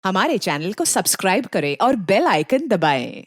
हमारे चैनल को सब्सक्राइब करें और बेल आइकन दबाएं।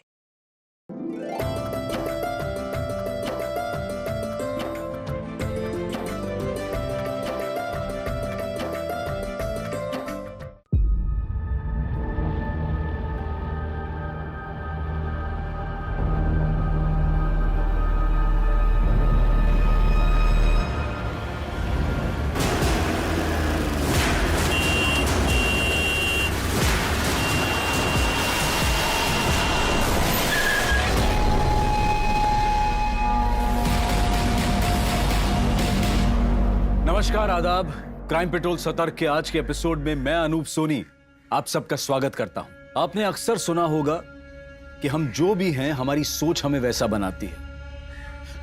नमस्कार, आदाब। क्राइम पेट्रोल सतर्क के आज के एपिसोड में मैं अनूप सोनी आप सबका स्वागत करता हूं। आपने अक्सर सुना होगा कि हम जो भी हैं हमारी सोच हमें वैसा बनाती है,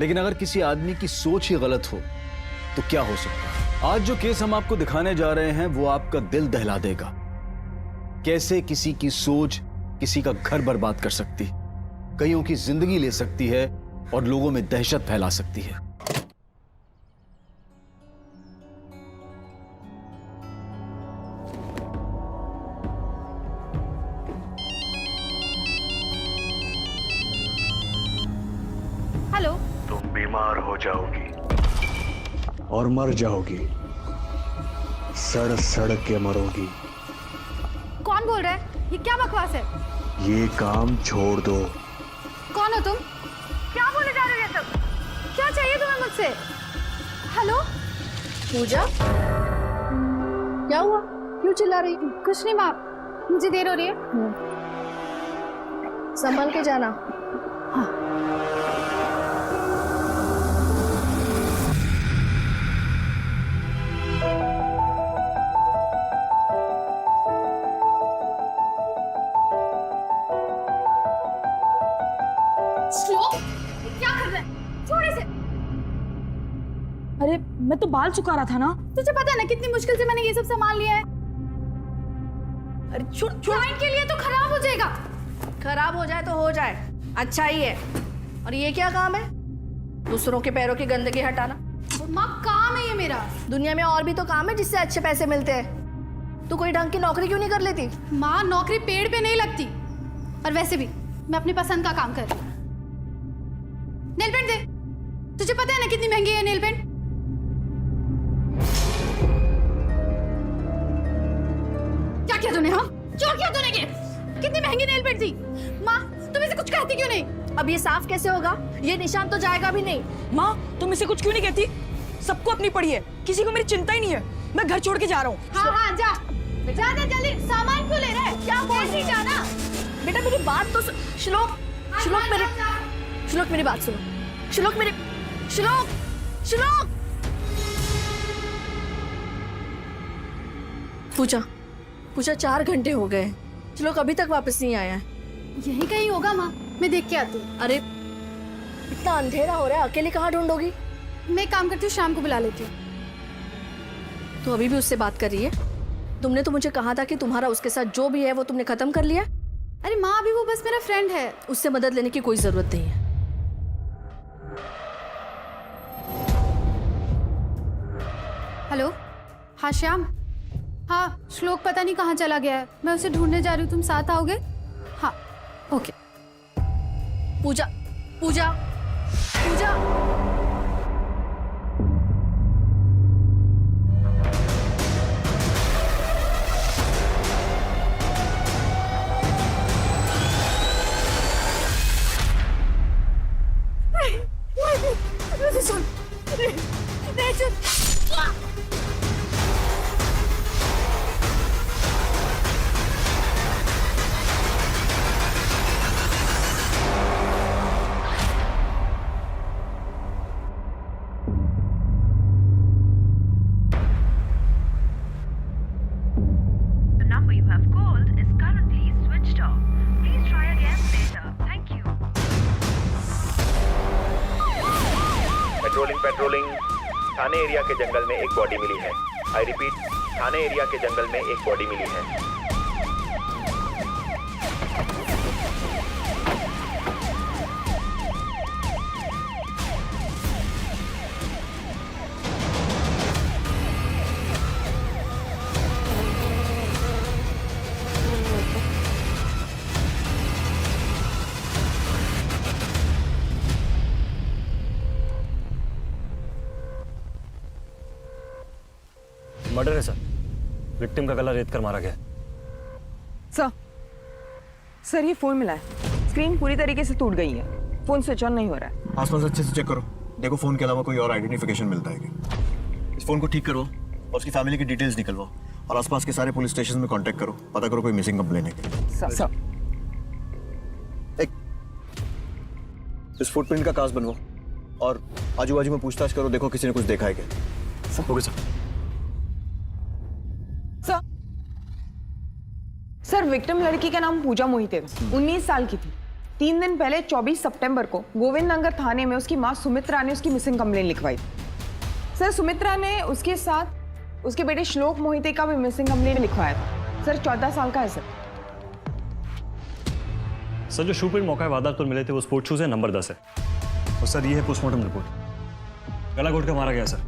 लेकिन अगर किसी आदमी की सोच ही गलत हो तो क्या हो सकता है। आज जो केस हम आपको दिखाने जा रहे हैं वो आपका दिल दहला देगा। कैसे किसी की सोच किसी का घर बर्बाद कर सकती है, कईयों की जिंदगी ले सकती है और लोगों में दहशत फैला सकती है। हेलो। तुम बीमार हो जाओगी और मर जाओगी, सड़ सड़ के मरोगी। कौन बोल रहा है? ये क्या बकवास है? ये काम छोड़ दो। कौन हो तुम? क्या बोले जा रहे हो ये सब? क्या चाहिए तुम्हें मुझसे? हेलो पूजा, क्या हुआ? क्यों चिल्ला रही थी? कुछ नहीं माँ, मुझे देर हो रही है। संभल के जाना। श्लोक, ये क्या कर रहा है? छोड़ इसे। अरे मैं तो बाल सुखा रहा था ना। तुझे पता है ना कितनी मुश्किल से मैंने ये सब संभाल लिया है। अरे छोड़। क्लाइंट के लिए तो खराब हो जाएगा। खराब हो जाए तो हो जाए, अच्छा ही है। और ये क्या काम है? दूसरों के पैरों की गंदगी हटाना। माँ, काम है ये मेरा। दुनिया में और भी तो काम है जिससे अच्छे पैसे मिलते हैं। तू कोई ढंग की नौकरी क्यों नहीं कर लेती? माँ, नौकरी पेड़ पे नहीं लगती। और वैसे भी मैं अपनी पसंद का काम कर रही हूँ। नेल पेंट दे। तुझे पता है ना कितनी महंगी है नेल पेंट? क्या किया तूने? हाँ, चोर किया तूने? कितनी महंगी नेल पेंट थी। माँ, तुम इसे कुछ कहती क्यों नहीं? अब ये साफ कैसे होगा? ये निशान तो जाएगा भी नहीं। माँ, तुम इसे कुछ क्यों नहीं कहती? सबको अपनी पड़ी है, किसी को मेरी चिंता ही नहीं है। मैं घर छोड़ के जा रहा हूँ। हाँ हाँ, जा जा जा, जल्दी। सामान क्यों ले रहे? क्या बोल रही? जाना। बेटा मेरी बात तो श्लोक, श्लोक मेरे, श्लोक मेरी बात सुनो। श्लोक मेरे, श्लोक, श्लोक। पूजा, पूजा 4 घंटे हो गए, श्लोक अभी तक वापस नहीं आया है। यही कहीं होगा माँ, मैं देख के आती हूँ। अरे इतना अंधेरा हो रहा है, अकेले कहाँ ढूंढोगी? मैं एक काम करती हूँ, शाम को बुला लेती हूँ। तो अभी भी उससे बात कर रही है? तुमने तो मुझे कहा था कि तुम्हारा उसके साथ जो भी है वो तुमने खत्म कर लिया। अरे माँ, अभी वो बस मेरा फ्रेंड है। उससे मदद लेने की कोई जरूरत नहीं है। हेलो। हाँ श्याम। हाँ, श्लोक पता नहीं कहाँ चला गया है। मैं उसे ढूंढने जा रही हूँ, तुम साथ आओगे? हाँ, okay. Pooja, Pooja, Pooja. The number you have called is currently switched off. Please try again later. Thank you. Patrolling Thane area के जंगल में एक बॉडी मिली है। आई रिपीट, थाने एरिया के जंगल में एक बॉडी मिली है। मर्डर है सर। विक्टिम का गला रेत कर मारा गया। सर ये फोन मिला है, स्क्रीन पूरी तरीके से टूट गई है, फोन स्विच ऑन नहीं हो रहा है। आसपास अच्छे से चेक करो, देखो फोन के अलावा कोई और आइडेंटिफिकेशन मिलता है क्या। इस फोन को ठीक करो और उसकी फैमिली की डिटेल्स निकलवाओ और आसपास के सारे पुलिस स्टेशन में कांटेक्ट करो, पता करो कोई मिसिंग कंप्लेन है क्या। सर इस फुटप्रिंट का कास्ट बनवाओ और आजू बाजू में पूछताछ करो, देखो किसी ने कुछ देखा है क्या। Okay sir. सर विक्टिम लड़की का नाम पूजा मोहिते, 19 साल की थी। 3 दिन पहले 24 सितंबर को गोविंद नगर थाने में उसकी मां सुमित्रा ने उसकी मिसिंग कंप्लेन लिखवाई थी। सर सुमित्रा ने उसके साथ उसके बेटे श्लोक मोहिते का भी मिसिंग कंप्लेन लिखवाया था। सर 14 साल का है सर। सर जो शू प्रिंट मौका वारदात पर मिले थे वो स्पोर्ट शूज है, नंबर 10 है। और सर ये है पोस्टमार्टम रिपोर्ट। गला घोट कर मारा गया सर।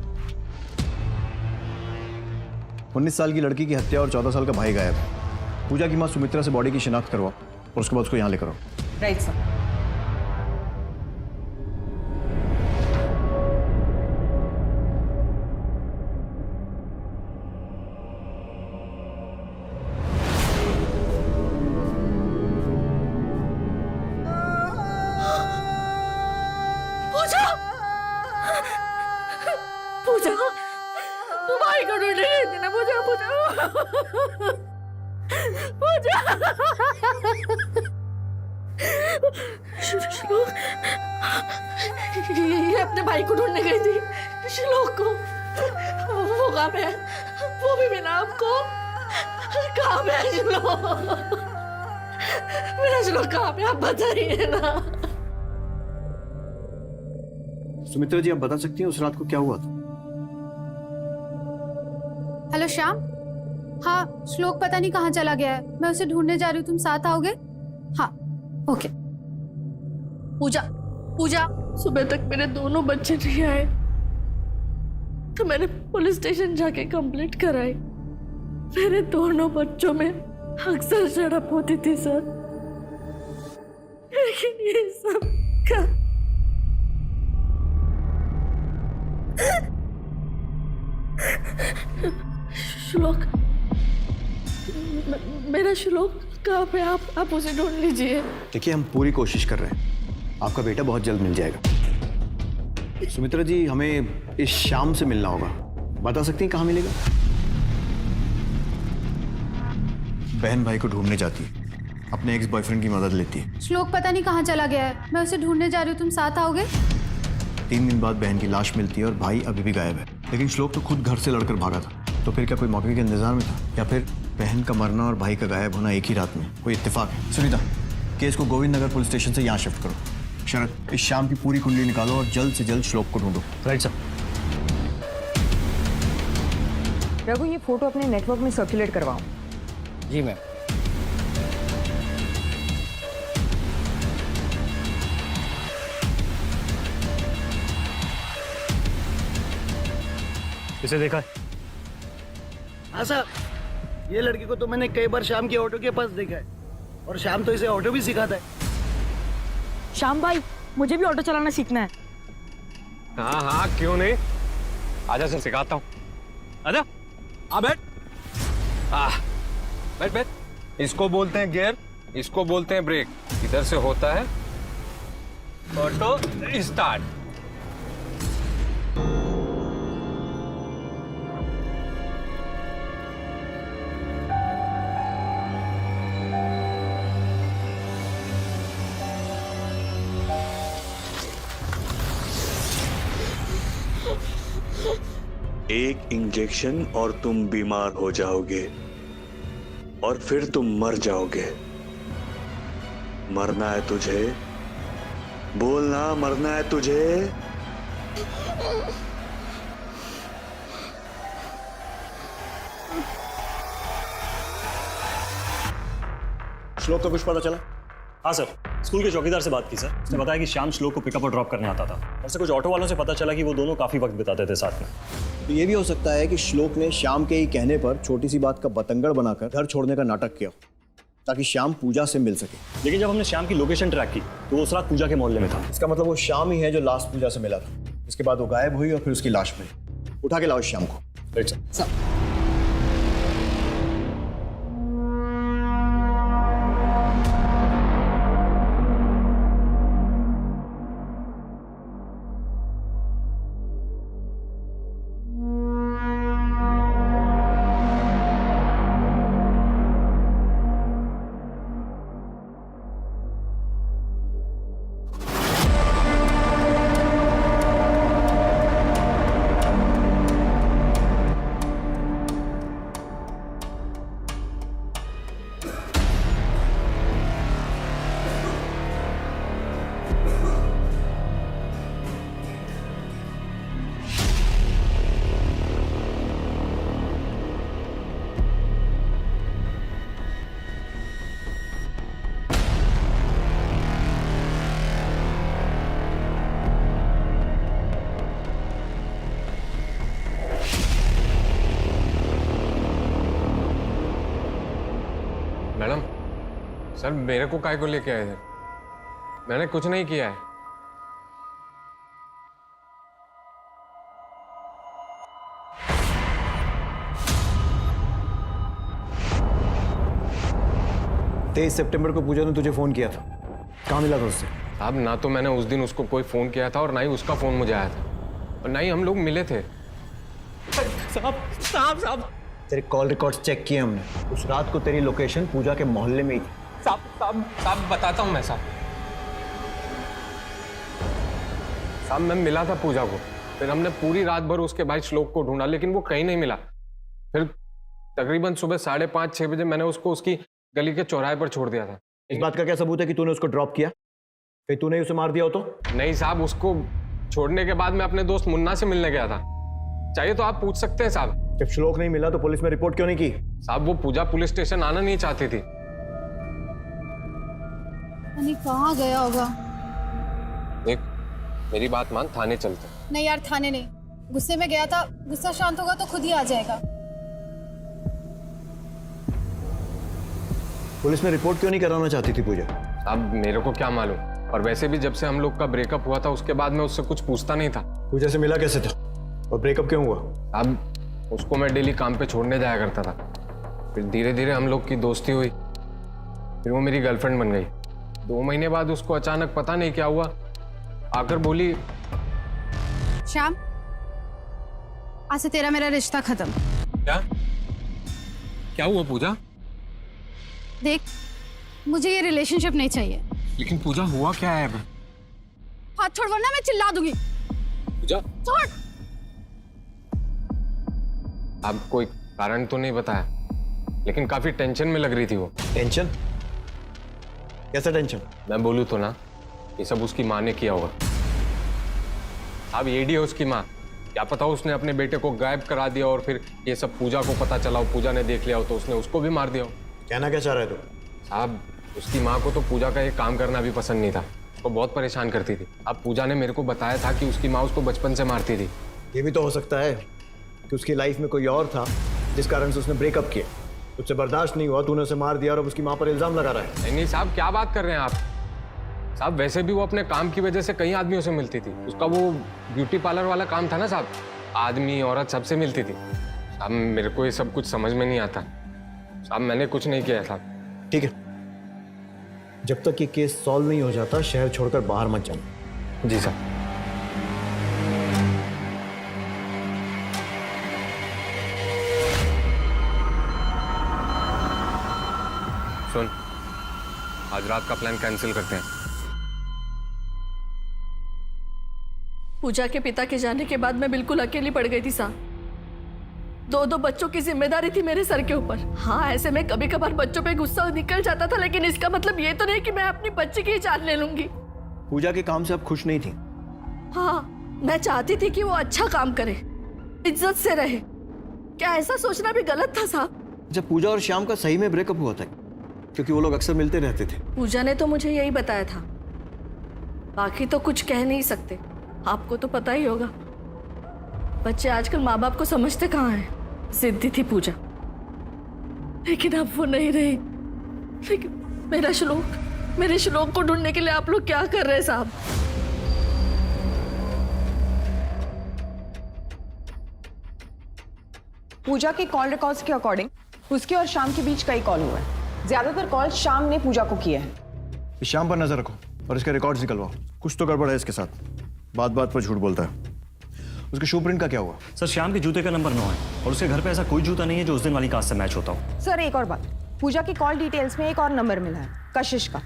19 साल की लड़की की हत्या और 14 साल का भाई गायब है। पूजा की मां सुमित्रा से बॉडी की शिनाख्त करवाओ और उसके बाद उसको यहाँ लेकर आओ। Right sir. पूजा भाई को ढूंढने गई थी ना। पूजा श्लोक ये अपने भाई को ढूंढने गई थी। श्लोक को वो कहाँ पे है? वो भी बिना आपको कहाँ पे है श्लोक? मेरा श्लोक कहाँ पे, आप बताइए ना। सुमित्रा जी आप बता सकती हैं उस रात को क्या हुआ था? हेलो श्याम। हाँ श्लोक पता नहीं कहाँ चला गया है, मैं उसे ढूंढने जा रही हूँ, तुम साथ आओगे? हाँ ओके। पूजा सुबह तक मेरे दोनों बच्चे नहीं आए तो मैंने पुलिस स्टेशन जाके कंप्लेंट कराई। मेरे दोनों बच्चों में अक्सर झड़प होती थी सर, लेकिन ये सब का श्लोक, मेरा श्लोक कहाँ पे? आप उसे ढूंढ लीजिए। देखिए हम पूरी कोशिश कर रहे हैं, आपका बेटा बहुत जल्द मिल जाएगा। सुमित्रा जी हमें इस शाम से मिलना होगा, बता सकती हैं कहाँ मिलेगा? बहन भाई को ढूंढने जाती है, अपने एक्स बॉयफ्रेंड की मदद लेती है। श्लोक पता नहीं कहाँ चला गया है, मैं उसे ढूंढने जा रही हूँ, तुम साथ आओगे? 3 दिन बाद बहन की लाश मिलती है और भाई अभी भी गायब है। लेकिन श्लोक तो खुद घर से लड़कर भागा था, तो फिर क्या कोई मौके के इंतजार में था या फिर बहन का मरना और भाई का गायब होना एक ही रात में कोई इत्तेफाक है? सुनीता केस को गोविंद नगर पुलिस स्टेशन से यहाँ शिफ्ट करो। शरद इस शाम की पूरी कुंडली निकालो और जल्द से जल्द श्लोक को ढूंढो। Right sir. रघु ये फोटो अपने नेटवर्क में सर्कुलेट करवाओ। जी मैम। इसे देखा है? हाँ साहब, ये लड़की को तो मैंने कई बार शाम के ऑटो के पास देखा है और शाम तो इसे ऑटो भी सिखाता है। श्याम भाई मुझे भी ऑटो चलाना सीखना है। हाँ हाँ क्यों नहीं, आजा सर सिखाता हूँ। आजा आ बैठ। बैठ बैठ। इसको बोलते हैं गियर, इसको बोलते हैं ब्रेक। इधर से होता है ऑटो स्टार्ट। एक इंजेक्शन और तुम बीमार हो जाओगे और फिर तुम मर जाओगे। मरना है तुझे, बोलना मरना है तुझे। श्लोक का कुछ पता चला? हाँ सर, स्कूल के चौकीदार से बात की सर। उसने बताया कि श्याम श्लोक को पिकअप और ड्रॉप करने आता था। और कुछ ऑटो वालों से पता चला कि वो दोनों काफी वक्त बिताते थे साथ में। तो ये भी हो सकता है कि श्लोक ने श्याम के ही कहने पर छोटी सी बात का बतंगड़ बनाकर घर छोड़ने का नाटक किया ताकि श्याम पूजा से मिल सके। लेकिन जब हमने श्याम की लोकेशन ट्रैक की तो वो उस रात पूजा के मोहल्ले में था। इसका मतलब वो श्याम ही है जो लास्ट पूजा से मिला था। इसके बाद वो गायब हुई और फिर उसकी लाश मिली। उठा के लाओ श्याम को। Right sir. मैडम, सर मेरे को काय को लेके आए थे? मैंने कुछ नहीं किया है। तेईस सितंबर को पूजा ने तुझे फोन किया था, कहाँ मिला था उससे? साहब ना तो मैंने उस दिन उसको कोई फोन किया था और ना ही उसका फोन मुझे आया था और ना ही हम लोग मिले थे। साहब तेरे कॉल रिकॉर्ड्स चेक किए हमने। उस रात को तेरी लोकेशन पूजा के मोहल्ले में ही थी। साहब बताता हूँ मैं साहब। साहब मैं मिला था पूजा को, फिर हमने पूरी रात भर उसके भाई श्लोक को ढूंढा लेकिन वो कहीं नहीं मिला। फिर तकरीबन सुबह 5:30-6 बजे मैंने उसको उसकी गली के चौराहे पर छोड़ दिया था। इस बात का क्या सबूत है कि तूने उसको ड्रॉप किया? फिर तूने उसे मार दिया हो तो? नहीं साहब, उसको छोड़ने के बाद मैं अपने दोस्त मुन्ना से मिलने गया था। चाहिए तो आप पूछ सकते हैं साहब। जब श्लोक नहीं मिला तो पुलिस में रिपोर्ट क्यों नहीं की? साहब वो पूजा पुलिस स्टेशन आना नहीं चाहती थी। कहाँ गया होगा? देख मेरी बात मान, थाने चलते। नहीं यार, थाने नहीं, गुस्से में गया था। गुस्सा शांत होगा तो खुद ही आ जाएगा। पुलिस में रिपोर्ट क्यों नहीं कराना चाहती थी पूजा? अब मेरे को क्या मालूम, और वैसे भी जब से हम लोग का ब्रेकअप हुआ था उसके बाद मैं उससे कुछ पूछता नहीं था। पूजा से मिला कैसे था और ब्रेकअप क्यों हुआ? अब उसको मैं डेली काम पे छोड़ने जाया करता था, फिर धीरे धीरे हम लोग की दोस्ती हुई, फिर वो मेरी गर्लफ्रेंड बन गई। 2 महीने बाद उसको अचानक पता नहीं क्या हुआ, आकर बोली, श्याम आज से तेरा मेरा रिश्ता खत्म। क्या हुआ पूजा? देख मुझे ये रिलेशनशिप नहीं चाहिए। लेकिन पूजा हुआ क्या है? अब हाथ छोड़ वरना मैं चिल्ला दूंगी। पूजा छोड़। अब कोई कारण तो नहीं बताया, लेकिन काफी टेंशन में लग रही थी वो। टेंशन? कैसा टेंशन? मैं बोलूँ तो ना, ये सब उसकी माँ ने किया होगा। अब एडी है उसकी माँ, क्या पता उसने अपने बेटे को गायब करा दिया और फिर ये सब पूजा को पता चला हो, पूजा ने देख लिया हो तो उसने उसको भी मार दिया हो। कहना क्या चाह रहे तू? साहब उसकी माँ को तो पूजा का ये काम करना भी पसंद नहीं था, उसको बहुत परेशान करती थी। अब पूजा ने मेरे को बताया था कि उसकी माँ उसको बचपन से मारती थी। ये भी तो हो सकता है कि उसकी लाइफ में कोई और था जिस कारण से उसने ब्रेकअप किया, उससे बर्दाश्त नहीं हुआ, तूने उसे मार दिया और अब उसकी माँ पर इल्जाम लगा रहा है। नहीं साहब, क्या बात कर रहे हैं आप? साहब वैसे भी वो अपने काम की वजह से कई आदमियों से मिलती थी। उसका वो ब्यूटी पार्लर वाला काम था ना साहब, आदमी औरत सबसे मिलती थी। साहब मेरे को ये सब कुछ समझ में नहीं आता। साहब मैंने कुछ नहीं किया साहब। ठीक है, जब तक ये केस सॉल्व नहीं हो जाता शहर छोड़कर बाहर मत जाना। जी साहब। सुन, आज रात का प्लान कैंसिल करते हैं। पूजा के पिता के जाने के बाद मैं बिल्कुल अकेली पड़ गई थी साहब। 2 बच्चों की जिम्मेदारी थी मेरे सर के ऊपर। हाँ, ऐसे में कभी कभार बच्चों पे गुस्सा निकल जाता था, लेकिन इसका मतलब ये तो नहीं कि मैं अपनी बच्ची की जान ले लूंगी। पूजा के काम से आप खुश नहीं थी? हाँ, मैं चाहती थी कि वो अच्छा काम करे, इज्जत से रहे। क्या ऐसा सोचना भी गलत था साहब? जब पूजा और श्याम का सही में ब्रेकअप हुआ था, क्योंकि वो लोग अक्सर मिलते रहते थे। पूजा ने तो मुझे यही बताया था, बाकी तो कुछ कह नहीं सकते। आपको तो पता ही होगा, बच्चे आजकल माँ बाप को समझते कहाँ हैं। जिद्दी थी पूजा, लेकिन अब वो नहीं रही। लेकिन मेरे श्लोक को ढूंढने के लिए आप लोग क्या कर रहे हैं साहब? पूजा के कॉल रिकॉर्ड्स के अकॉर्डिंग उसके और शाम के बीच कई कॉल हुए हैं। ज्यादातर कॉल शाम ने पूजा को किए हैं। श्याम पर नजर रखो और इसके रिकॉर्ड्स निकलवाओ। कुछ तो गड़बड़ है इसके साथ, बात बात पर झूठ बोलता है। उसके शू प्रिंट का क्या हुआ? सर श्याम के जूते का नंबर 9 है और उसके घर पे ऐसा कोई जूता नहीं है जो उस दिन वाली कास्ट से मैच होता हो। सर एक और बात, पूजा की कॉल डिटेल्स में एक और नंबर मिला है, कशिश का,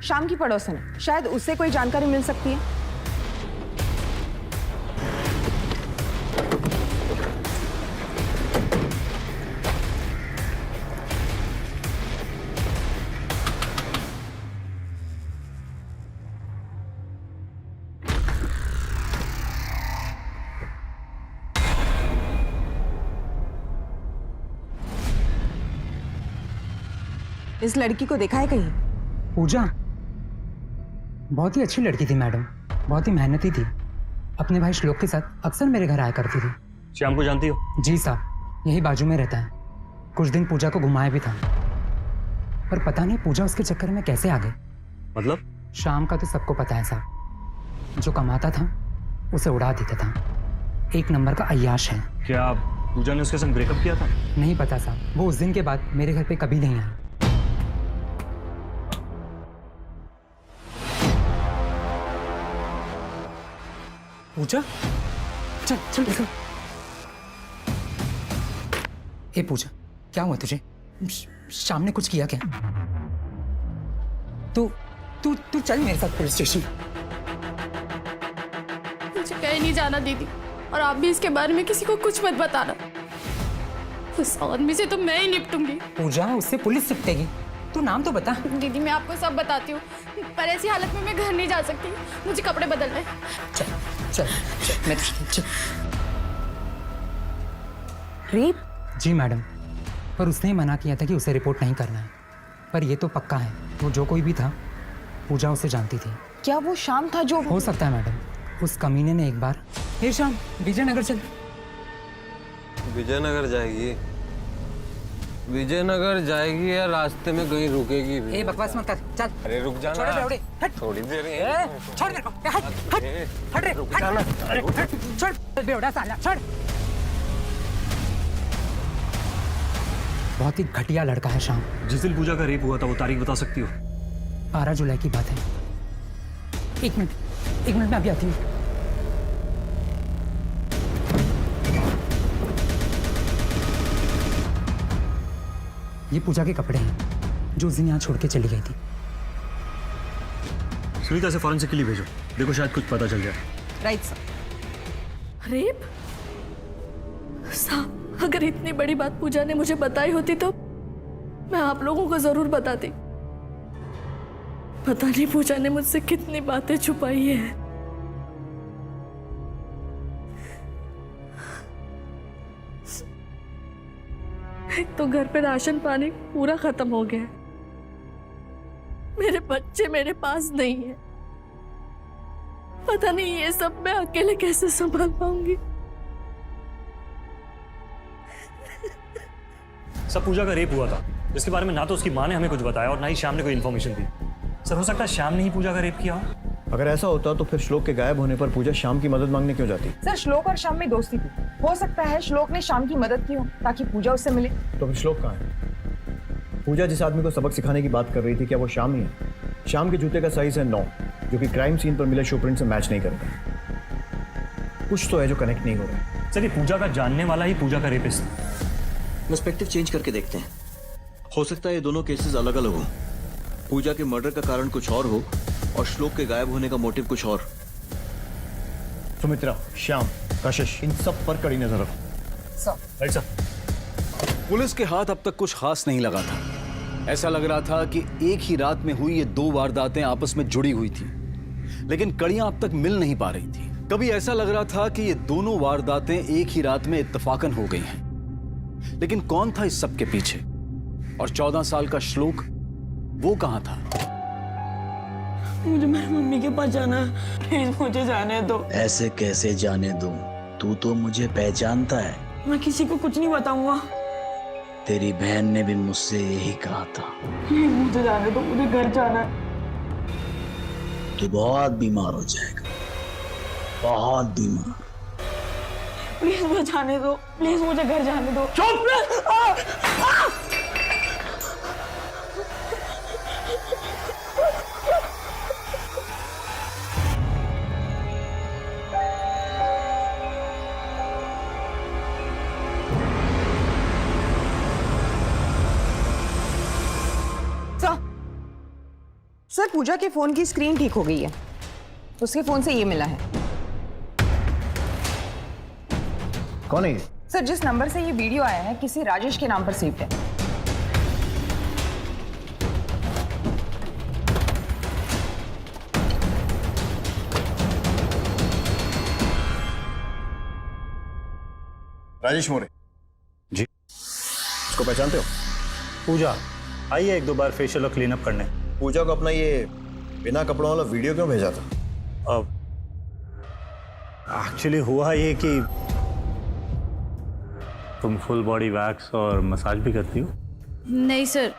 शाम की पड़ोसन है। शायद उससे कोई जानकारी मिल सकती है। इस लड़की को देखा है कहीं? पूजा बहुत ही अच्छी लड़की थी मैडम, बहुत ही मेहनती थी। अपने भाई श्लोक के साथ अक्सर मेरे घर आया करती थी। श्याम को जानती हो? जी साहब, यही बाजू में रहता है। कुछ दिन पूजा को घुमाया भी था। पर पता नहीं पूजा उसके चक्कर में कैसे आ गई। मतलब? शाम का तो सबको पता है साहब, जो कमाता था उसे उड़ा देता था, एक नंबर का अय्याश है। क्या पूजा ने उसके संग ब्रेकअप किया था? नहीं पता साहब, वो उस दिन के बाद मेरे घर पे कभी नहीं आया। पूजा, चल चल चल। ए पूजा, क्या हुआ तुझे? शाम ने कुछ किया क्या? तू तू तू चल मेरे साथ पुलिस स्टेशन। मुझे कहीं नहीं जाना दीदी, और आप भी इसके बारे में किसी को कुछ मत बताना। उस आदमी से तो मैं ही निपटूंगी। पूजा, उससे पुलिस निपटेगी। तू नाम तो बता। दीदी मैं आपको सब बताती हूँ, पर ऐसी हालत में मैं घर नहीं जा सकती, मुझे कपड़े बदलने हैं। चल चल चल मैं चल। रेप? जी मैडम, पर उसने ही मना किया था कि उसे रिपोर्ट नहीं करना है। पर ये तो पक्का है, वो जो कोई भी था, पूजा उसे जानती थी। क्या वो शाम था जो? हो सकता है मैडम, उस कमीने ने एक बार। हे शाम, विजयनगर चल। विजयनगर जाएगी? विजयनगर जाएगी या रास्ते में कहीं रुकेगी भी? ए बकवास मत कर, चल। अरे रुक जाना। छोड़ बेवड़े, हट। थोड़ी देर छोड़ मेरे को, हट हट हट रे, रुक हट, जाना। अरे हट, छोड़ बेवड़ा साला, छोड़। बहुत ही घटिया लड़का है शाम। जिस दिन पूजा का रेप हुआ था वो तारीख बता सकती हो? 12 जुलाई की बात है। एक मिनट मैं अभी आती हूँ। ये पूजा के कपड़े हैं जो उस दिन यहाँ छोड़ के चली गई थी। सुनीता से फॉरेंसिक के लिए भेजो, देखो शायद कुछ पता चल जाए। Right sir. रेप? साहब, अगर इतनी बड़ी बात पूजा ने मुझे बताई होती तो मैं आप लोगों को जरूर बताती। पता नहीं पूजा ने मुझसे कितनी बातें छुपाई है। एक तो घर पे राशन पानी पूरा खत्म हो गया है, मेरे बच्चे मेरे पास नहीं है, पता नहीं ये सब मैं अकेले कैसे संभाल पाऊंगी। सब पूजा का रेप हुआ था, जिसके बारे में ना तो उसकी माँ ने हमें कुछ बताया और ना ही श्याम ने कोई इन्फॉर्मेशन दी। सर, हो सकता है श्याम ने ही पूजा का रेप किया हो। अगर ऐसा होता तो फिर श्लोक के गायब होने पर पूजा श्याम की मदद मांगने क्यों जाती? सर, श्लोक और श्याम में दोस्ती थी, हो सकता है श्लोक ने श्याम की मदद की हो ताकि पूजा उससे मिले। तो फिर श्लोक कहाँ है? पूजा जिस आदमी को सबक सिखाने की बात कर रही थी, क्या वो श्याम ही है? श्याम के जूते का साइज है 9, जो कि क्राइम सीन पर मिले शूप्रिंट से मैच नहीं करता। कुछ तो है जो कनेक्ट नहीं हो रहा है। सर, ये पूजा का जानने वाला ही पूजा का रेपिस्ट। पर्सपेक्टिव चेंज करके देखते हैं, हो सकता है ये दोनों केसेस अलग अलग हो। पूजा के मर्डर का कारण कुछ और हो और श्लोक के गायब होने का मोटिव कुछ और। सुमित्रा, श्याम, कशिश, इन सब पर कड़ी नजर रखो। Right sir. पुलिस के हाथ अब तक कुछ खास नहीं लगा था। ऐसा लग रहा था कि एक ही रात में हुई ये 2 वारदातें आपस में जुड़ी हुई थी, लेकिन कड़ियां अब तक मिल नहीं पा रही थी। कभी ऐसा लग रहा था कि ये दोनों वारदातें एक ही रात में इत्तफाकन हो गई हैं, लेकिन कौन था इस सब के पीछे? और 14 साल का श्लोक, वो कहां था? मुझे मेरी मम्मी के पास जाना है, प्लीज मुझे जाने दो। ऐसे कैसे जाने दूं? तू तो मुझे पहचानता है। मैं किसी को कुछ नहीं बताऊंगा। तेरी बहन ने भी मुझसे यही कहा था। प्लीज मुझे जाने दो, मुझे घर जाना है। तू बहुत बीमार हो जाएगा, बहुत बीमार। प्लीज मुझे जाने दो, प्लीज मुझे घर जाने दो। चुप! सर, पूजा के फोन की स्क्रीन ठीक हो गई है, उसके फोन से ये मिला है। कौन है ये? सर, जिस नंबर से ये वीडियो आया है किसी राजेश के नाम पर सेव है। राजेश मोरे जी। उसको पहचानते हो? पूजा आइए एक 2 बार फेशियल और क्लीन अप करने। पूजा को अपना ये बिना कपड़ों वाला वीडियो क्यों भेजा था? अब एक्चुअली हुआ ये कि तुम फुल बॉडी वैक्स और मसाज भी करती हो? नहीं सर,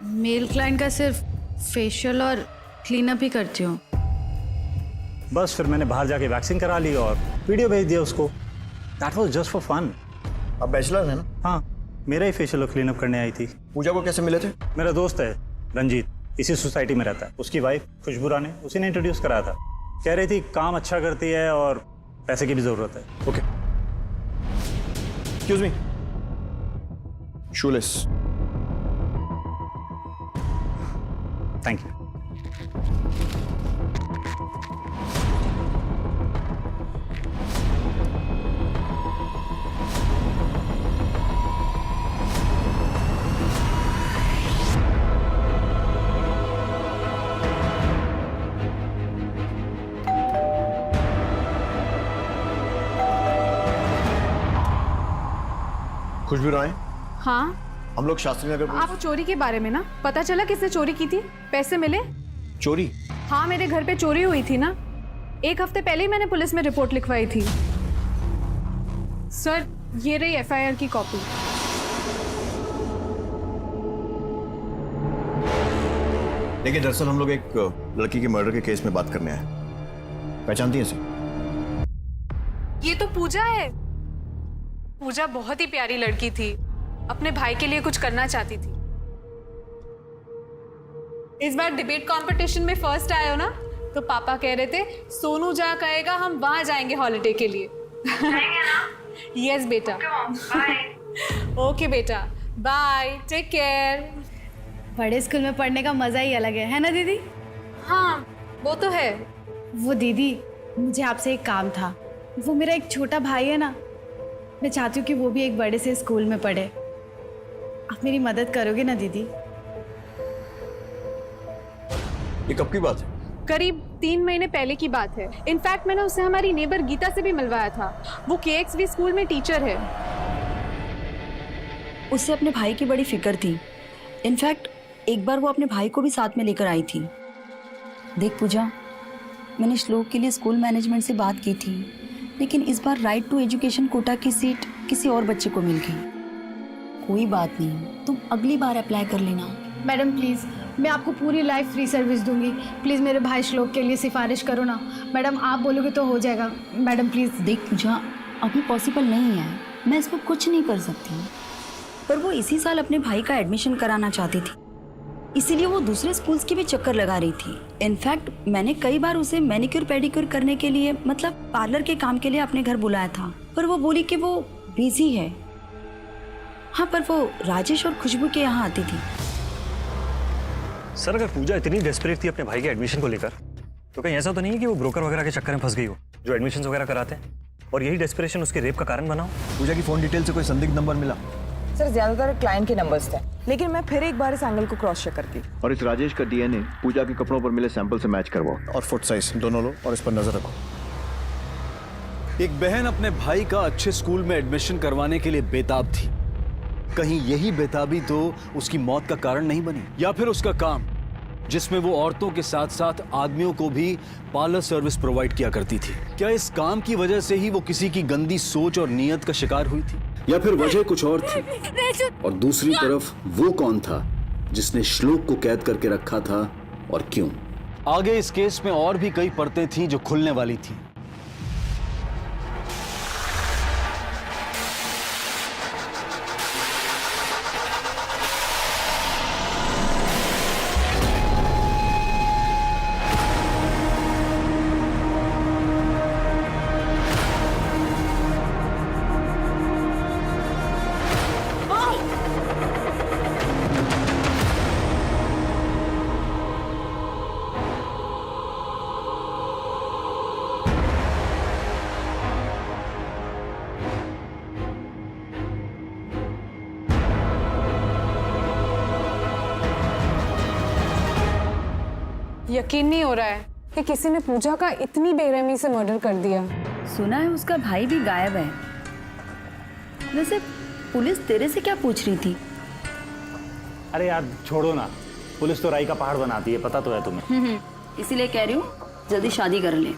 मेल क्लाइंट का सिर्फ फेशियल और क्लीनअप ही करती हूँ। बस फिर मैंने बाहर जाके वैक्सीन करा ली और वीडियो भेज दिया उसको। That was just for fun. अब बैचलर है ना? हाँ, मेरा ही फेशियल और क्लीनअप करने आई थी। पूजा को कैसे मिले थे? मेरा दोस्त है रंजीत, इसी सोसाइटी में रहता है। उसकी वाइफ खुशबू रानी, उसी ने इंट्रोड्यूस कराया था। कह रही थी काम अच्छा करती है और पैसे की भी जरूरत है। Okay, excuse me, shoelace. Thank you. Khushbu Rai, हाँ, हम लोग शास्त्री नगर आप चोरी के बारे में ना, पता चला किसने चोरी की थी? पैसे मिले? चोरी? हाँ, मेरे घर पे चोरी हुई थी ना, 1 हफ्ते पहले ही मैंने पुलिस में रिपोर्ट लिखवाई थी। सर, ये रही एफआईआर की कॉपी। देखिए, दरअसल हम लोग एक लड़की के मर्डर के केस में बात करने आए। पहचानती हैं इसे? ये तो पूजा है। पूजा बहुत ही प्यारी लड़की थी, अपने भाई के लिए कुछ करना चाहती थी। इस बार डिबेट कंपटीशन में फर्स्ट आए हो ना, तो पापा कह रहे थे सोनू जहाँ कहेगा हम वहां जाएंगे हॉलिडे के लिए। यस बेटा। ओके बेटा, बाय, टेक केयर। बड़े स्कूल में पढ़ने का मजा ही अलग है ना दीदी? हाँ, वो तो है। वो दीदी, मुझे आपसे एक काम था। वो मेरा एक छोटा भाई है ना, मैं चाहती हूँ कि वो भी एक बड़े से स्कूल में पढ़े। आप मेरी मदद करोगे ना दीदी? ये कब की बात है? करीब 3 महीने पहले की बात है। इनफैक्ट मैंने उससे हमारी नेबर गीता से भी मिलवाया था। वो KXV स्कूल में टीचर है। उससे अपने भाई की बड़ी फिक्र थी। इनफैक्ट एक बार वो अपने भाई को भी साथ में लेकर आई थी। देख पूजा, मैंने श्लोक के लिए स्कूल मैनेजमेंट से बात की थी, लेकिन इस बार राइट टू एजुकेशन कोटा की सीट किसी और बच्चे को मिल गई। कोई बात नहीं, तुम अगली बार अप्लाई कर लेना। मैडम प्लीज़, मैं आपको पूरी लाइफ फ्री सर्विस दूंगी। प्लीज़ मेरे भाई श्लोक के लिए सिफारिश करो ना। मैडम, आप बोलोगे तो हो जाएगा। Madam please. देख पूजा, अभी पॉसिबल नहीं है, मैं इसमें कुछ नहीं कर सकती। पर वो इसी साल अपने भाई का एडमिशन कराना चाहती थी, इसीलिए वो दूसरे स्कूल्स की भी चक्कर लगा रही थी। इनफैक्ट मैंने कई बार उसे मैनिक्योर पेडिक्योर करने के लिए, मतलब पार्लर के काम के लिए अपने घर बुलाया था, पर वो बोली कि वो बिजी है। हाँ, पर वो राजेश और खुशबू के यहाँ आती थी। सर, अगर पूजा इतनी डेस्परेट थी अपने भाई के एडमिशन को लेकर, तो कहीं ऐसा तो नहीं है कि वो ब्रोकर वगैरह के चक्कर में फंस गई हो, जो एडमिशन वगैरह कराते हैं, और यही डेस्परेशन उसके रेप का कारण बना हो? पूजा की फोन डिटेल से कोई संदिग्ध नंबर मिला? सर, ज्यादातर क्लाइंट के नंबर्स थे, लेकिन मैं फिर एक बार इस एंगल को क्रॉस चेक करती। और इस राजेश का डीएनए पूजा के कपड़ों पर मिले सैंपल से मैच करवाओ, और फुट साइज दोनों लो और इस पर नजर रखो। एक बहन अपने भाई का अच्छे स्कूल में एडमिशन करवाने के लिए बेताब थी। कहीं यही बेताबी तो उसकी मौत का कारण नहीं बनी, या फिर उसका काम, जिसमें वो औरतों के साथ साथ आदमियों को भी पार्लर सर्विस प्रोवाइड किया करती थी, क्या इस काम की वजह से ही वो किसी की गंदी सोच और नीयत का शिकार हुई थी, या फिर वजह कुछ और थी? और दूसरी तरफ वो कौन था जिसने श्लोक को कैद करके रखा था, और क्यों? आगे इस केस में और भी कई परतें थीं जो खुलने वाली थी। यकीन नहीं हो रहा है कि किसी ने पूजा का इतनी बेरहमी से मर्डर कर दिया। सुना है उसका भाई भी गायब है। वैसे पुलिस तेरे से क्या पूछ रही थी? अरे यार छोड़ो ना, पुलिस तो राई का पहाड़ बनाती है, पता तो है तुम्हें। इसीलिए कह रही हूँ जल्दी शादी कर ले,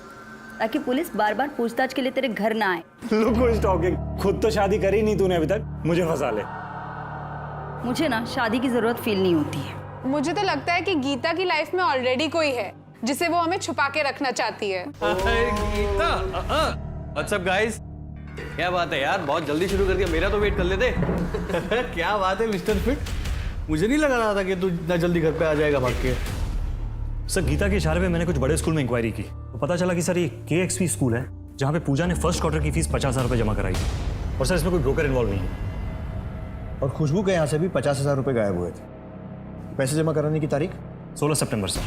ताकि पुलिस बार बार पूछताछ के लिए तेरे घर ना आए। लोग टॉकिंग, खुद तो शादी करी नहीं तूने अभी तक, मुझे फंसा ले। मुझे ना शादी की जरूरत फील नहीं होती है। मुझे तो लगता है कि गीता की लाइफ में ऑलरेडी कोई है जिसे वो हमें छुपा के रखना चाहती है। Geeta, what's up guys? क्या बात है यार, बहुत जल्दी शुरू कर दिया, मेरा तो वेट कर लेते। क्या बात है मिस्टर फिट, मुझे नहीं लगा रहा था कि तू इतना जल्दी घर पे आ जाएगा भाग के। सर गीता के इशारे पे मैंने कुछ बड़े स्कूल में इंक्वायरी की तो पता चला कि सर ये KXP स्कूल है जहाँ पे पूजा ने फर्स्ट क्वार्टर की फीस 50,000 रुपये जमा कराई थी और सर इसमें कोई ब्रोकर इन्वॉल्व नहीं है। और खुशबू के यहाँ से भी 50,000 रुपये गायब हुए थे। पैसे जमा कराने की तारीख 16 सितंबर सर।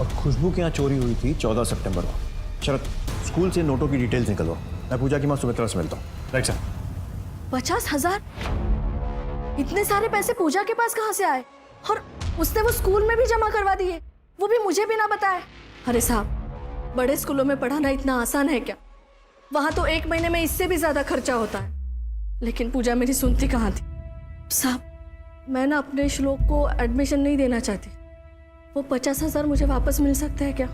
और खुशबू के यहाँ चोरी हुई थी 14 सितंबर को। शरद, स्कूल से नोटों की डिटेल्स निकलवाओ, मैं पूजा की माँ सुमित्रा से मिलता हूँ। Right sir. 50,000? इतने सारे पैसे पूजा के पास कहाँ से आए? और उसने वो स्कूल में भी जमा करवा दिए, वो भी मुझे भी ना बताए। अरे साहब, बड़े स्कूलों में पढ़ाना इतना आसान है क्या? वहां तो 1 महीने में इससे भी ज्यादा खर्चा होता है। लेकिन पूजा मेरी सुनती कहाँ थी। साहब, मैं ना अपने श्लोक को एडमिशन नहीं देना चाहती। वो 50,000 मुझे वापस मिल सकता है क्या?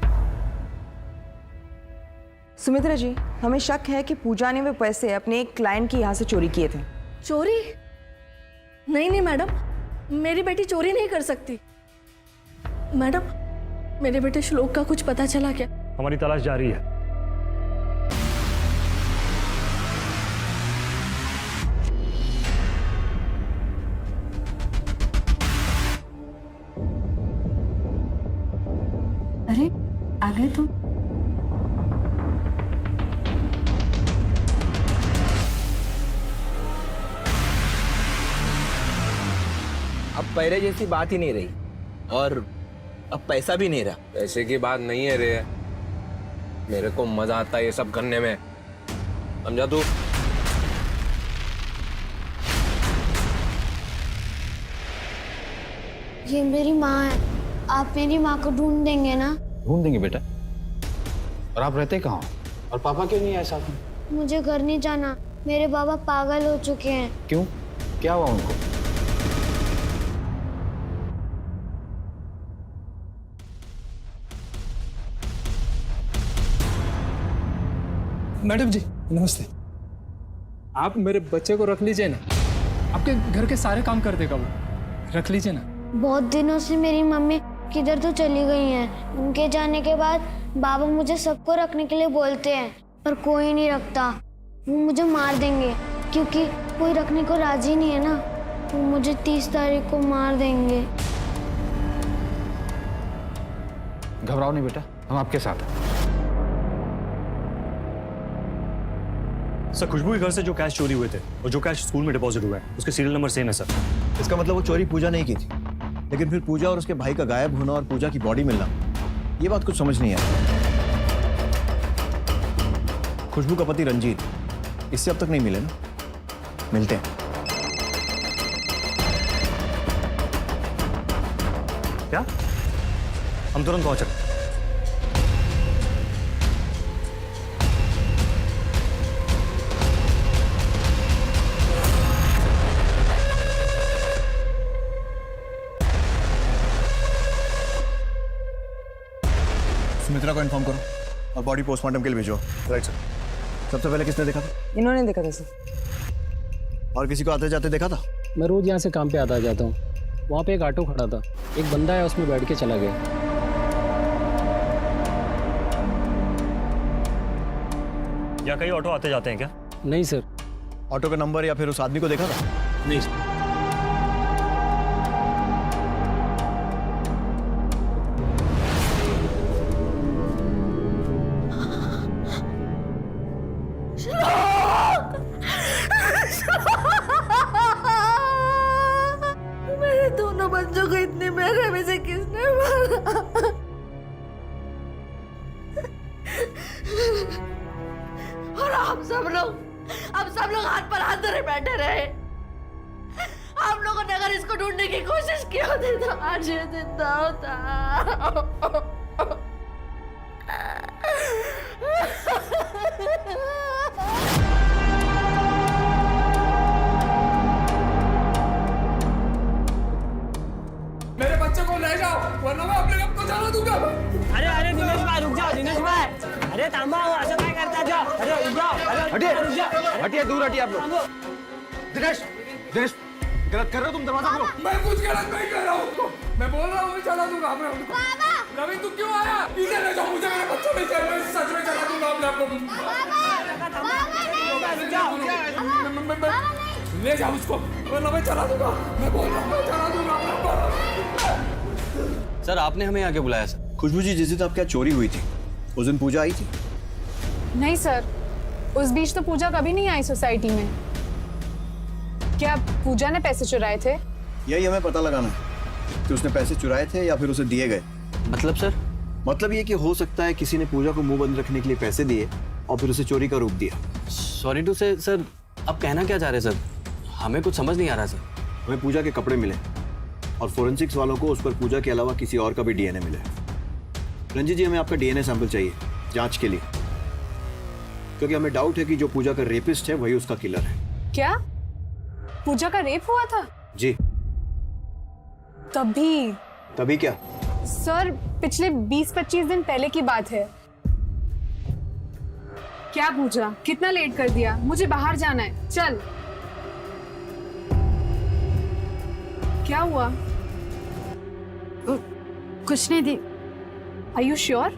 सुमित्रा जी, हमें शक है कि पूजा ने वो पैसे अपने एक क्लाइंट के यहाँ से चोरी किए थे। चोरी? नहीं मैडम, मेरी बेटी चोरी नहीं कर सकती। मैडम, मेरे बेटे श्लोक का कुछ पता चला क्या? हमारी तलाश जारी है। अरे आ गए तुम? अब पहले जैसी बात ही नहीं रही और अब पैसा भी नहीं रहा। पैसे की बात नहीं है रे, मेरे को मजा आता है ये सब करने में, समझा तू? ये मेरी माँ है, आप मेरी माँ को ढूंढ देंगे ना? ढूंढ देंगे बेटा। और आप रहते कहाँ? और पापा क्यों नहीं आए साथ में? मुझे घर नहीं जाना, मेरे बाबा पागल हो चुके हैं। क्यों, क्या हुआ उनको? मैडम जी नमस्ते। आप मेरे बच्चे को रख लीजिए ना, आपके घर के सारे काम कर देगा वो, रख लीजिए ना। बहुत दिनों से मेरी मम्मी किधर तो चली गई हैं। उनके जाने के बाद बाबा मुझे सबको रखने के लिए बोलते हैं, पर कोई नहीं रखता। वो मुझे मार देंगे क्योंकि कोई रखने को राजी नहीं है ना। वो मुझे 30 तारीख को मार देंगे। घबराओ नहीं बेटा, हम आपके साथ हैं। सर खुशबू के घर से जो कैश चोरी हुए थे और जो कैश स्कूल में डिपॉजिट हुआ है उसके सीरियल नंबर सेम है सर। इसका मतलब वो चोरी पूजा नहीं की थी, लेकिन फिर पूजा और उसके भाई का गायब होना और पूजा की बॉडी मिलना, ये बात कुछ समझ नहीं आई। खुशबू का पति रंजीत, इससे अब तक नहीं मिले ना? मिलते हैं। क्या? हम तुरंत पहुंच रहे। सुमित्रा को इन्फॉर्म करो और बॉडी पोस्टमार्टम के लिए भेजो। Right sir. सबसे पहले किसने देखा था? इन्होंने देखा था सर। और किसी को आते जाते देखा था? मैं रोज यहाँ से काम पे आता जाता हूँ, वहाँ पे एक ऑटो खड़ा था, एक बंदा है उसमें बैठ के चला गया। या कई ऑटो आते जाते हैं क्या? नहीं सर। ऑटो का नंबर या फिर उस आदमी को देखा था? नहीं सर। मेरे दोनों बच्चों को इतने मेरे में से किसने मारा? और आप सब लोग हाथ पर हाथ धरे बैठे रहे। आप लोगों ने अगर इसको ढूंढने की कोशिश की होती तो आज ये जिंदा होता। मेरे बच्चे को ले जाओ वरना मैं अपने आप को जाना दूंगा। अरे दिनेश भाई रुक जाओ, दिनेश भाई। अरे थांबा, असं काय करता जाओ। अरे रुक जाओ, हटिए, रुक जाओ। हटिए, दूर हटिए आप लोग। दिनेश, दिनेश, गलत कर रहे हो तुम, दरवाजा खोलो। मैं कुछ गलत नहीं कर रहा हूँ, मैं बोल रहा हूँ राम राम। रवि तू क्यों आया? इधर ले जाओ मुझे, मेरे बच्चों नहीं चाहिए, मैं सच में चला दूंगा अपने आप को। ले जाओ उसको, वरना मैं चला दूंगा, मैं बोल रहा हूँ मैं चला दूंगा। सर आपने हमें आगे बुलाया सर। खुशबू जी, जिस दिन आपके यहाँ चोरी हुई थी उस दिन पूजा आई थी? नहीं सर, उस बीच तो पूजा कभी नहीं आई सोसाइटी में। क्या पूजा ने पैसे चुराए थे? यही हमें पता लगाना है कि उसने पैसे चुराए थे या फिर उसे दिए गए। मतलब सर? मतलब ये कि हो सकता है किसी ने पूजा को मुंह बंद रखने के लिए पैसे दिए और फिर उसे चोरी का रूप दिया। सॉरी टू से सर, आप कहना क्या चाह रहे हैं सर? हमें कुछ समझ नहीं आ रहा सर। हमें पूजा के कपड़े मिले और फोरेंसिक्स वालों को उस पर पूजा के अलावा किसी और का भी डीएनए मिला है। रंजीत जी, हमें आपका डीएनए सैंपल चाहिए जांच के लिए, क्योंकि हमें डाउट है कि जो पूजा का रेपिस्ट है वही उसका किलर है। क्या पूजा का रेप हुआ था? जी। तभी क्या? सर पिछले 20-25 दिन पहले की बात है। क्या पूजा, कितना लेट कर दिया, मुझे बाहर जाना है, चल। क्या हुआ? कुछ नहीं दी। Are you sure?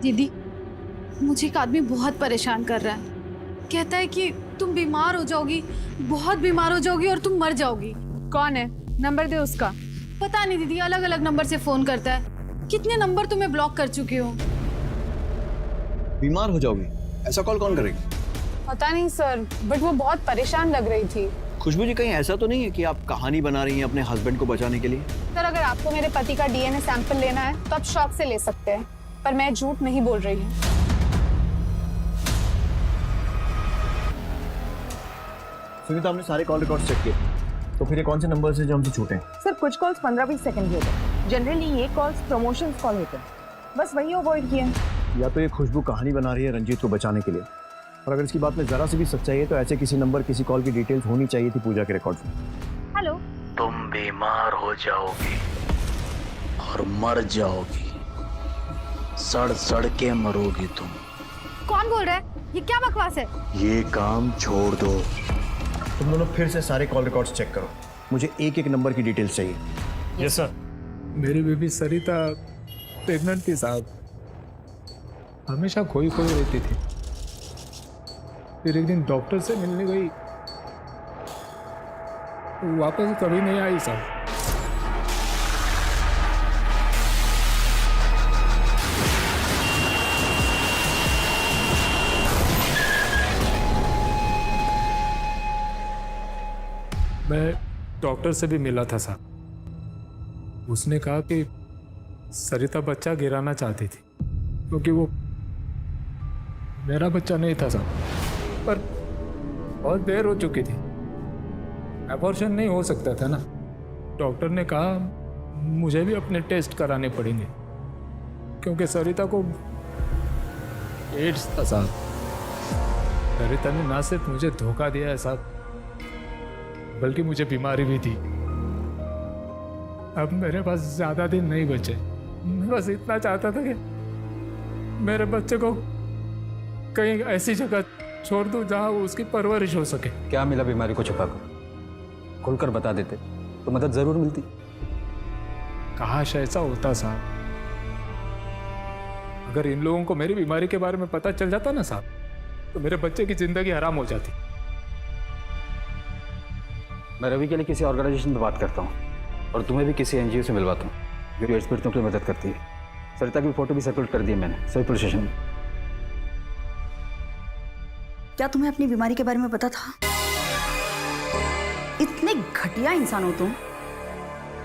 दीदी, मुझे एक आदमी बहुत परेशान कर रहा है। कहता है कि तुम बीमार हो जाओगी, बहुत बीमार हो जाओगी और तुम मर जाओगी। कौन है? नंबर दे उसका। पता नहीं दीदी, अलग अलग नंबर से फोन करता है। कितने नंबर तुम्हें ब्लॉक कर चुकी हो। बीमार हो जाओगी? ऐसा कॉल कौन करेगी? पता नहीं सर, बट वो बहुत परेशान लग रही थी। खुशबू जी, कहीं ऐसा तो नहीं है कि आप कहानी बना रही हैं अपने हस्बैंड को बचाने के लिए? सर अगर आपको मेरे पति का डीएनए सैंपल लेना है तो आप शौक से ले सकते हैं, पर मैं झूठ नहीं बोल रही हूँ। सुनीता, हमने सारे कॉल रिकॉर्ड चेक किए, तो फिर ये कौन से नंबर से जो हमसे छूटे? सर कुछ कॉल्स 15-20 सेकंड के होते हैं। जनरली ये कॉल्स प्रमोशन कॉल होते हैं, बस वही अवॉइड किए। या तो ये खुशबू कहानी बना रही है रंजीत को बचाने के लिए, और अगर इसकी बात में जरा सी भी सच्चाई है तो ऐसे किसी नंबर, किसी कॉल की डिटेल्स होनी चाहिए थी पूजा के रिकॉर्ड में। हेलो। तुम बीमार हो जाओगी और मर जाओगी, सड़ सड़ के मरोगी तुम। कौन बोल रहा है? ये क्या बकवास है? ये काम छोड़ दो। तुम दोनों फिर से सारे कॉल रिकॉर्ड्स चेक करो, मुझे एक एक नंबर की डिटेल्स चाहिए। Yes sir. मेरी बेबी सरिता प्रेग्नेंट थी साहब, हमेशा खोई खोई रहती थी। फिर एक दिन डॉक्टर से मिलने गई, वापस कभी नहीं आई साहब। मैं डॉक्टर से भी मिला था साहब, उसने कहा कि सरिता बच्चा गिराना चाहती थी क्योंकि वो मेरा बच्चा नहीं था साहब, पर बहुत देर हो चुकी थी, एबॉर्शन नहीं हो सकता था ना। डॉक्टर ने कहा मुझे भी अपने टेस्ट कराने पड़ेंगे क्योंकि सरिता को एड्स था साहब। सरिता ने ना सिर्फ मुझे धोखा दिया है साहब, बल्कि मुझे बीमारी भी थी। अब मेरे पास ज्यादा दिन नहीं बचे, मैं बस इतना चाहता था कि मेरे बच्चे को कहीं ऐसी जगह छोड़ दूं जहां वो उसकी परवरिश हो सके। क्या मिला बीमारी को छुपाकर? खुलकर बता देते तो मदद जरूर मिलती। काश ऐसा होता साहब। अगर इन लोगों को मेरी बीमारी के बारे में पता चल जाता ना साहब, तो मेरे बच्चे की जिंदगी हराम हो जाती। मैं रवि के लिए किसी ऑर्गेनाइजेशन में बात करता हूँ और तुम्हें भी किसी एनजीओ से मिलवाता हूँ जो एड्स पीड़ितों की मदद करती है। सरिता की फोटो भी सर्कुलेट कर दी है मैंने सभी पुलिस स्टेशन में। क्या तुम्हें अपनी बीमारी के बारे में पता था? इतने घटिया इंसान हो तुम।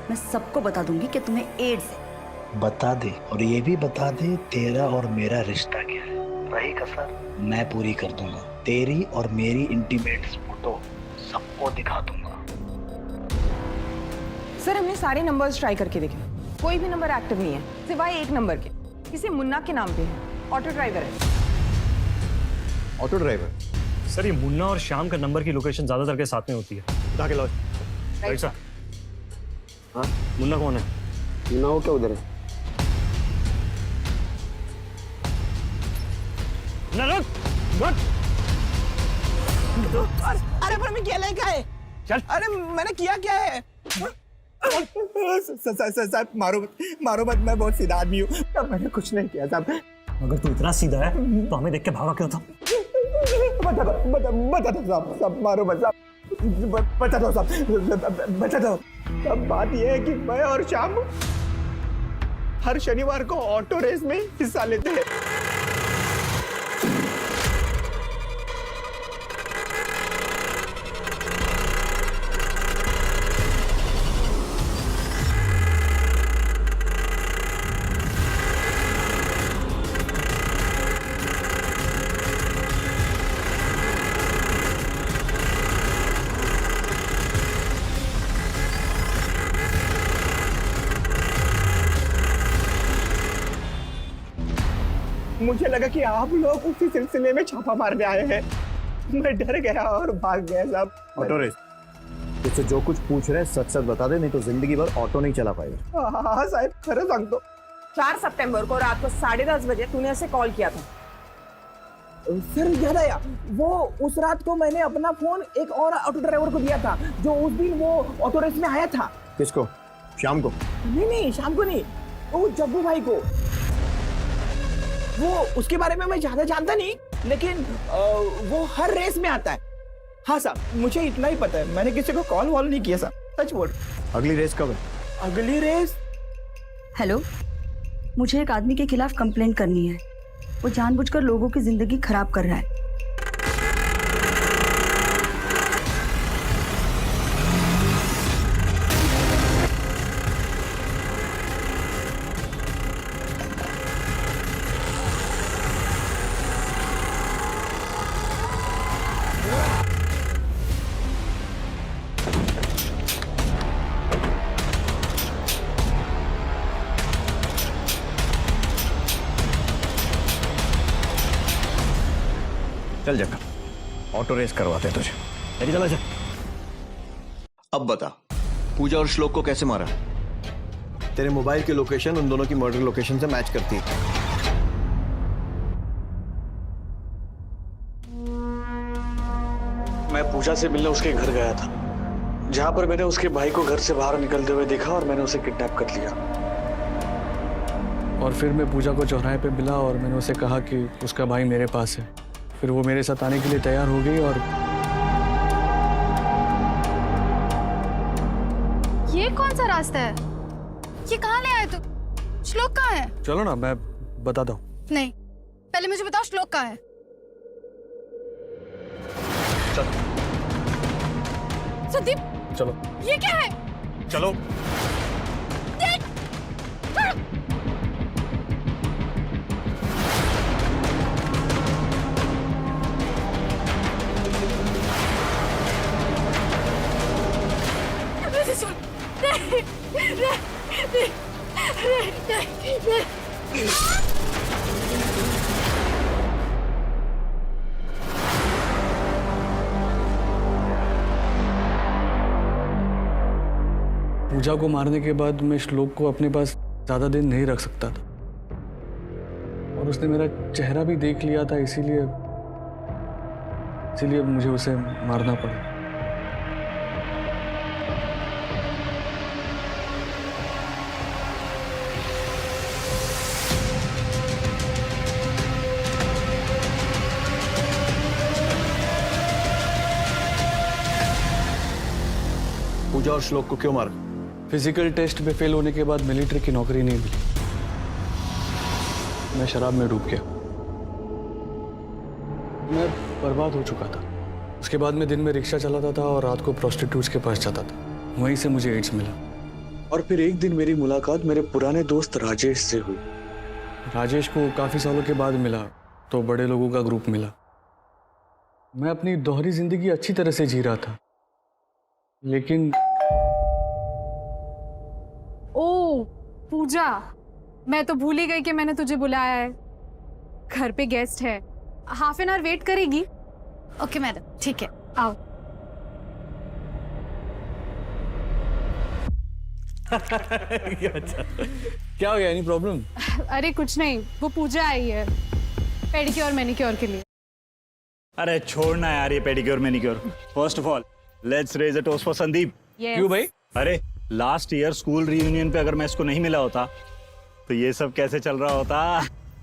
मैं सबको बता दूंगी कि तुम्हें एड्स है। बता दे, और ये भी बता दे तेरा और मेरा रिश्ता क्या है। रही कसर मैं पूरी कर दूंगा। तेरी और मेरी इंटीमेट फोटो सबको दिखा दूंगा। सर हमने सारे नंबर्स ट्राई करके देखे, कोई भी नंबर एक्टिव नहीं है सिवाय एक नंबर के, किसी मुन्ना के नाम पे है, ऑटो ड्राइवर है। Auto driver? सर ये मुन्ना और श्याम का नंबर की लोकेशन ज्यादातर के साथ में होती है। उठा के लाओ। Right sir. हाँ, मुन्ना कौन है? मुन्ना वो क्या उधर है? अरे पर मैं क्या लेकर है? चल। अरे मैंने किया क्या है? साहब मारो मत, मैं बहुत सीधा आदमी हूँ, मैंने कुछ नहीं किया साहब। अगर तू इतना सीधा है तो हमें देख के भागा क्यों था? बता दो साहब, मारो मत साहब, बता दो साहब, बता दो। अब बात यह है कि मैं और श्याम हर शनिवार को ऑटो रेस में हिस्सा लेते हैं। मुझे लगा कि आप लोग उसी सिलसिले में छापा मारने आए हैं, मैं डर गया और भाग गया साहब। ऑटो रेस, तुझसे जो कुछ पूछ रहे हैं सच सच बता दे, नहीं तो जिंदगी भर ऑटो नहीं चला पाएगा। हाँ साहब, खरं सांगतो। 4 सितंबर को रात को 10:30 बजे तूने ऐसे कॉल किया था। सर याद आया, वो उस रात को मैंने अपना फोन एक और ऑटो ड्राइवर को दिया था जो उस दिन वो ऑटो रेस में आया था। किसको? शाम को? नहीं शाम को नहीं, वो जग्गू भाई को। वो उसके बारे में मैं ज्यादा जानता नहीं, लेकिन वो हर रेस में आता है। हाँ साहब, मुझे इतना ही पता है, मैंने किसी को कॉल वॉल नहीं किया साहब, सच बोल। अगली रेस कब है? अगली रेस? हेलो, मुझे एक आदमी के खिलाफ कंप्लेंट करनी है। वो जानबूझकर लोगों की जिंदगी खराब कर रहा है। चल जक्का, ऑटो रेस करवाते हैं तुझे। चल चला चल। अब बता, पूजा और श्लोक को कैसे मारा? तेरे मोबाइल की लोकेशन उन दोनों की मर्डर लोकेशन से मैच करती है। मैं पूजा से मिलने उसके घर गया था, जहां पर मैंने उसके भाई को घर से बाहर निकलते हुए देखा और मैंने उसे किडनैप कर लिया। और फिर मैं पूजा को चौराहे पे मिला और मैंने उसे कहा कि उसका भाई मेरे पास है। फिर वो मेरे साथ आने के लिए तैयार हो गई। और ये कौन सा रास्ता है? ये कहाँ ले आए तू? श्लोक कहाँ है? चलो ना, मैं बताता हूँ। नहीं, पहले मुझे बताओ श्लोक कहाँ है? संदीप, चलो। ये क्या है? चलो। पूजा को मारने के बाद मैं श्लोक को अपने पास ज्यादा दिन नहीं रख सकता था, और उसने मेरा चेहरा भी देख लिया था, इसीलिए मुझे उसे मारना पड़ा। पूजा और श्लोक को क्यों मारा? फिजिकल टेस्ट में फेल होने के बाद मिलिट्री की नौकरी नहीं मिली। मैं शराब में डूब गया, मैं बर्बाद हो चुका था। उसके बाद मैं दिन में रिक्शा चलाता था और रात को प्रोस्टिट्यूट्स के पास जाता था। वहीं से मुझे एड्स मिला। और फिर एक दिन मेरी मुलाकात मेरे पुराने दोस्त राजेश से हुई। राजेश को काफी सालों के बाद मिला तो बड़े लोगों का ग्रुप मिला। मैं अपनी दोहरी जिंदगी अच्छी तरह से जी रहा था, लेकिन ओ पूजा, मैं तो भूल ही गई कि मैंने तुझे बुलाया है। घर पे गेस्ट है, हाफ एन आवर वेट करेगी? ओके मैडम, ठीक है, आओ। अच्छा, क्या हो गया? Any problem? अरे कुछ नहीं, वो पूजा आई है पेडिक्योर मैनिक्योर के लिए। अरे छोड़ना यार ये pedicure manicure. First of all let's raise a toast for Sandeep. क्यों भाई? अरे लास्ट ईयर स्कूल रीयूनियन पे अगर मैं इसको नहीं मिला होता तो ये सब कैसे चल रहा होता।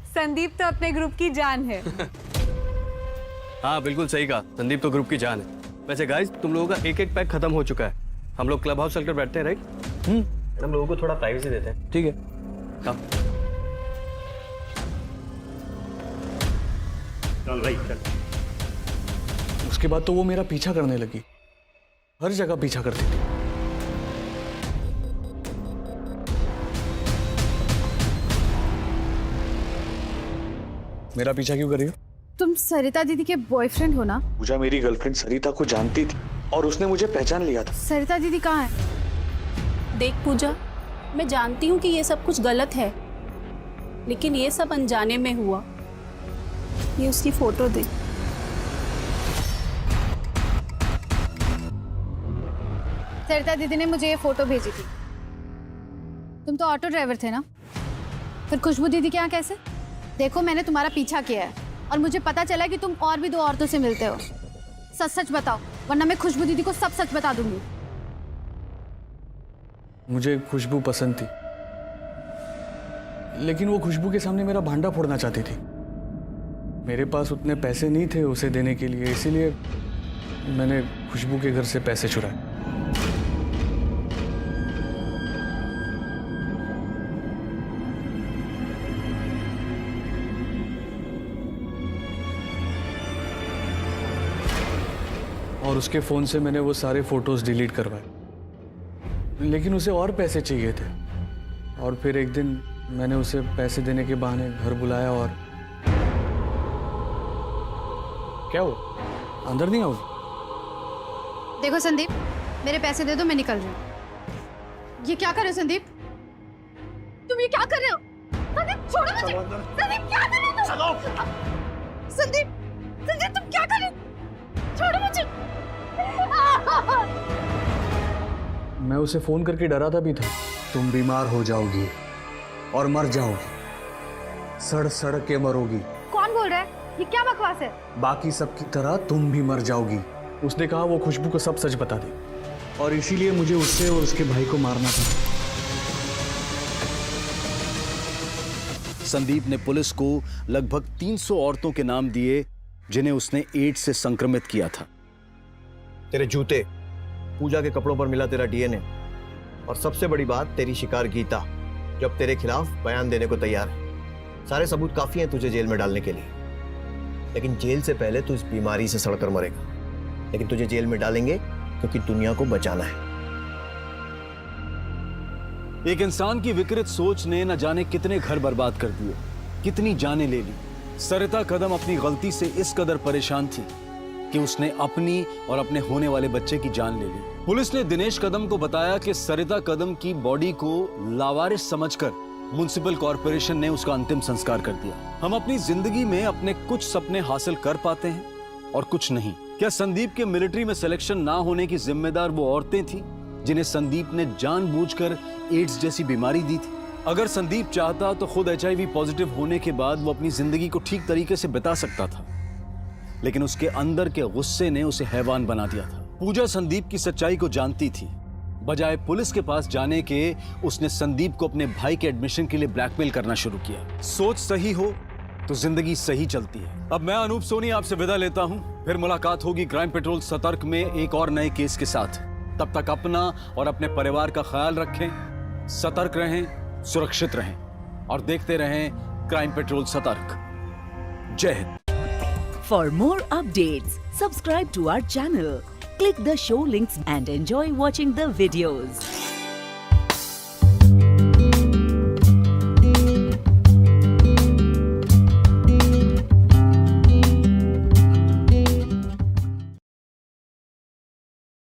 संदीप तो अपने ग्रुप की जान है। हाँ बिल्कुल सही कहा, संदीप तो ग्रुप की जान है। वैसे गाइस तुम लोगों का एक एक पैक खत्म हो चुका है, हम लोग क्लब हाउस चलकर बैठते हैं राइट? हम लोगों को थोड़ा प्राइवेसी देते हैं। ठीक है हाँ। चल भाई चल। उसके बाद तो वो मेरा पीछा करने लगी, हर जगह पीछा करती थी। मेरा पीछा क्यों कर रही हो? तुम सरिता दीदी के बॉयफ्रेंड हो ना? पूजा मेरी गर्लफ्रेंड सरिता को जानती थी और उसने मुझे पहचान लिया था। सरिता दीदी कहाँ है? देख पूजा, मैं जानती हूँ कि ये सब कुछ गलत है, लेकिन ये सब अनजाने में हुआ। ये उसकी फोटो दे। सरिता दीदी ने मुझे ये फोटो भेजी थी। तुम तो ऑटो ड्राइवर थे ना, फिर खुशबू दीदी के यहाँ कैसे? देखो मैंने तुम्हारा पीछा किया है और मुझे पता चला कि तुम और भी 2 औरतों से मिलते हो। सच सच बताओ, वरना मैं खुशबू दीदी को सब सच बता दूंगी। मुझे खुशबू पसंद थी, लेकिन वो खुशबू के सामने मेरा भांडा फोड़ना चाहती थी। मेरे पास उतने पैसे नहीं थे उसे देने के लिए, इसीलिए मैंने खुशबू के घर से पैसे चुराए। और उसके फोन से मैंने वो सारे फोटोज डिलीट करवाए, लेकिन उसे और पैसे चाहिए थे। और फिर एक दिन मैंने उसे पैसे देने के बहाने घर बुलाया और क्या हो, अंदर नहीं आओगे? देखो संदीप, मेरे पैसे दे दो, मैं निकल रही हूँ। ये क्या कर रहे हो संदीप? तुम ये क्या कर रहे हो? संदीप छोड़ो मुझे। संदीप क्या कर रहे हो तुम? संदीप, संदीप तुम क्या कर रहे हो? छोड़ो मुझे। मैं उसे फोन करके डराता भी था, तुम बीमार हो जाओगी और मर जाओगी, सड़ सड़ के मरोगी। कौन बोल रहा है? ये क्या बकवास है? बाकी सबकी तरह तुम भी मर जाओगी। उसने कहा वो खुशबू को सब सच बता दे, और इसीलिए मुझे उससे और उसके भाई को मारना था। संदीप ने पुलिस को लगभग 300 औरतों के नाम दिए जिन्हें उसने एड्स से संक्रमित किया था। तेरे जूते, पूजा के कपड़ों पर मिला तेरा डीएनए, और सबसे बड़ी बात तेरी शिकार गीता, जो अब तेरे खिलाफ बयान देने को तैयार है। सारे सबूत काफी हैं तुझे जेल में डालने के लिए, लेकिन जेल से पहले तू इस बीमारी से सड़कर मरेगा। लेकिन तुझे जेल में डालेंगे क्योंकि दुनिया को बचाना है। एक इंसान की विकृत सोच ने न जाने कितने घर बर्बाद कर दिए, कितनी जानें ले ली। सरिता कदम अपनी गलती से इस कदर परेशान थी कि उसने अपनी और अपने होने वाले बच्चे की जान ले ली। पुलिस ने दिनेश कदम को बताया कि सरिता कदम की बॉडी को लावारिस समझकर म्युनिसिपल कॉर्पोरेशन ने उसका अंतिम संस्कार कर दिया। हम अपनी जिंदगी में अपने कुछ सपने हासिल कर पाते हैं और कुछ नहीं। क्या संदीप के मिलिट्री में सिलेक्शन ना होने की जिम्मेदार वो औरतें थी जिन्हें संदीप ने जानबूझकर एड्स जैसी बीमारी दी थी? अगर संदीप चाहता तो खुद HIV पॉजिटिव होने के बाद वो अपनी जिंदगी को ठीक तरीके से बिता सकता था, लेकिन उसके अंदर के गुस्से ने उसे हैवान बना दिया था। पूजा संदीप की सच्चाई को जानती थी। बजाय पुलिस के पास जाने के उसने संदीप को अपने भाई के एडमिशन के लिए ब्लैकमेल करना शुरू किया। सोच सही हो तो जिंदगी सही चलती है। अब मैं अनूप सोनी आपसे विदा लेता हूँ, फिर मुलाकात होगी क्राइम पेट्रोल सतर्क में एक और नए केस के साथ। तब तक अपना और अपने परिवार का ख्याल रखें, सतर्क रहें, सुरक्षित रहें और देखते रहें क्राइम पेट्रोल सतर्क। जय Hind. For more updates, subscribe to our channel, click the show links and enjoy watching the videos.